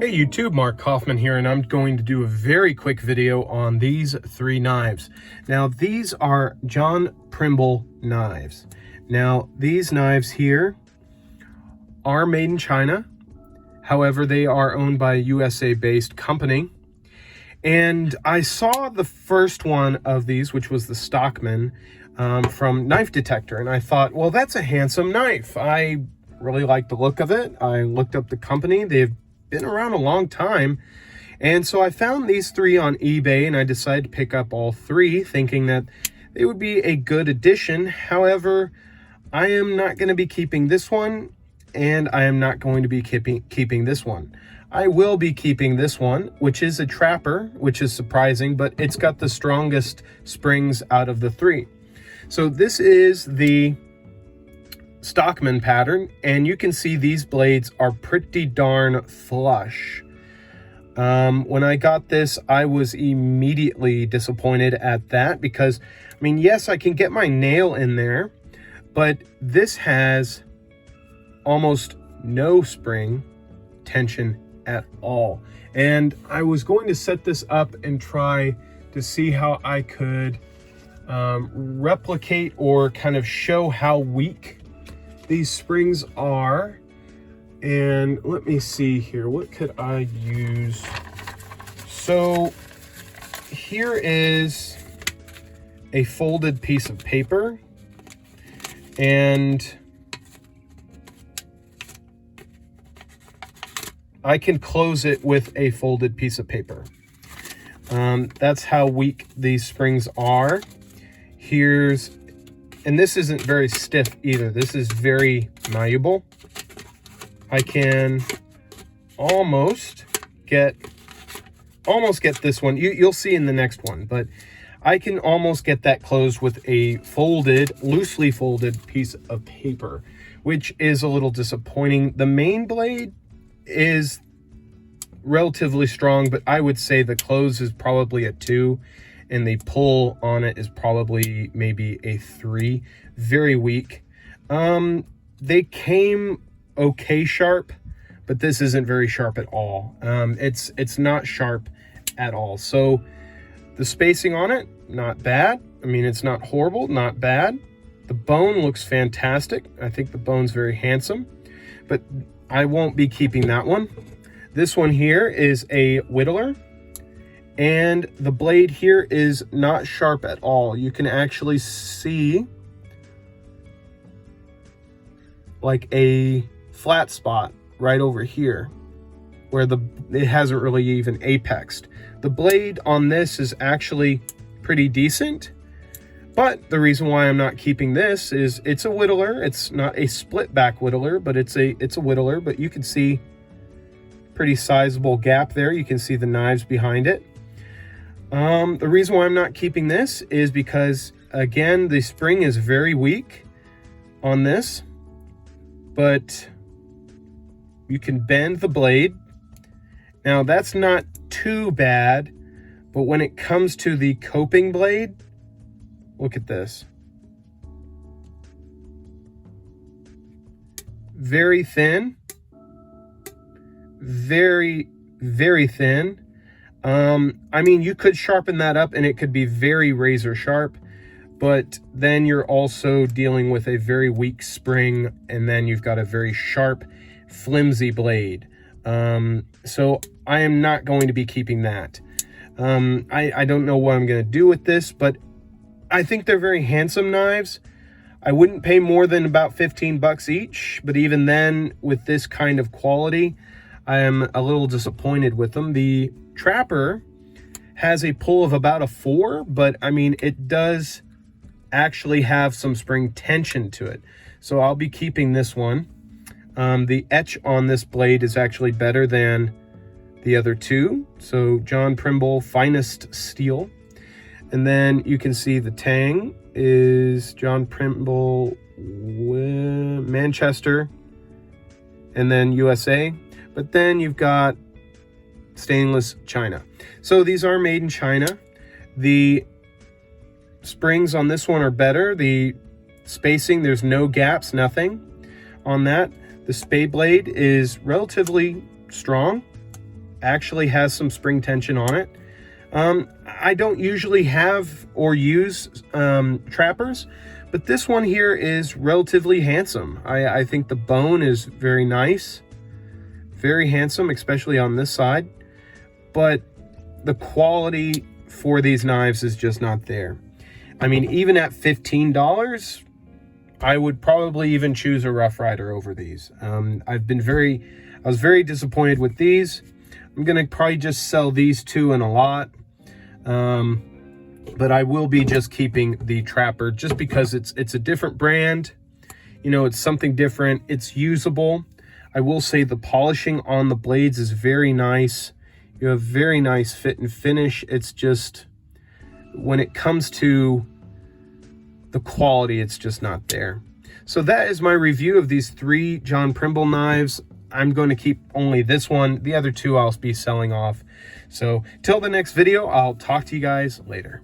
Hey YouTube, Mark Kaufman here, and I'm going to do a very quick video on these three knives. Now, these are John Primble knives. Now, these knives here are made in China. However, they are owned by a USA-based company. And I saw the first one of these, which was the Stockman, from Knife Detector, and I thought, well, that's a handsome knife. I really like the look of it. I looked up the company. They've been around a long time, and so I found these three on eBay, and I decided to pick up all three, thinking that they would be a good addition. However, I am not going to be keeping this one, and I am not going to be keeping this one. I will be keeping this one, which is a trapper, which is surprising, but it's got the strongest springs out of the three. So this is the Stockman pattern, and you can see these blades are pretty darn flush. When I got this, I was immediately disappointed at that because, I mean, yes, I can get my nail in there, but this has almost no spring tension at all. And I was going to set this up and try to see how I could replicate or kind of show how weak these springs are. And let me see here, what could I use? So here is a folded piece of paper, and I can close it with a folded piece of paper. That's how weak these springs are. And this isn't very stiff either. This is very malleable. I can almost get this one. You'll see in the next one, but I can almost get that closed with a loosely folded piece of paper, which is a little disappointing. The main blade is relatively strong, but I would say the close is probably a 2. And the pull on it is probably maybe a 3. Very weak. They came okay sharp, but this isn't very sharp at all. It's not sharp at all. So the spacing on it, not bad. I mean, it's not horrible, not bad. The bone looks fantastic. I think the bone's very handsome, but I won't be keeping that one. This one here is a whittler. And the blade here is not sharp at all. You can actually see like a flat spot right over here where it hasn't really even apexed. The blade on this is actually pretty decent, but the reason why I'm not keeping this is it's a whittler. It's not a split back whittler, but it's a whittler, but you can see pretty sizable gap there. You can see the knives behind it. The reason why I'm not keeping this is because, again, the spring is very weak on this, but you can bend the blade. Now, that's not too bad, but when it comes to the coping blade, look at this. Very thin. Very, very thin. I mean, you could sharpen that up and it could be very razor sharp, but then you're also dealing with a very weak spring, and then you've got a very sharp, flimsy blade. So I am not going to be keeping that. I don't know what I'm going to do with this, but I think they're very handsome knives. I wouldn't pay more than about 15 bucks each, but even then, with this kind of quality, I am a little disappointed with them. The Trapper has a pull of about a 4, but I mean, it does actually have some spring tension to it. So I'll be keeping this one. The etch on this blade is actually better than the other two. So John Primble Finest Steel. And then you can see the tang is John Primble Manchester and then USA. But then you've got stainless China. So these are made in China. The springs on this one are better. The spacing, there's no gaps, nothing on that. The spade blade is relatively strong. actually has some spring tension on it. I don't usually have or use trappers, but this one here is relatively handsome. I think the bone is very nice, very handsome, especially on this side, but the quality for these knives is just not there. I mean, even at $15, I would probably even choose a Rough Rider over these. I was very disappointed with these. I'm gonna probably just sell these two in a lot. But I will be just keeping the Trapper just because it's a different brand. You know, it's something different. It's usable. I will say the polishing on the blades is very nice. You have very nice fit and finish. It's just, when it comes to the quality, it's just not there. So that is my review of these 3 John Primble knives. I'm going to keep only this one. The other 2 I'll be selling off. So till the next video, I'll talk to you guys later.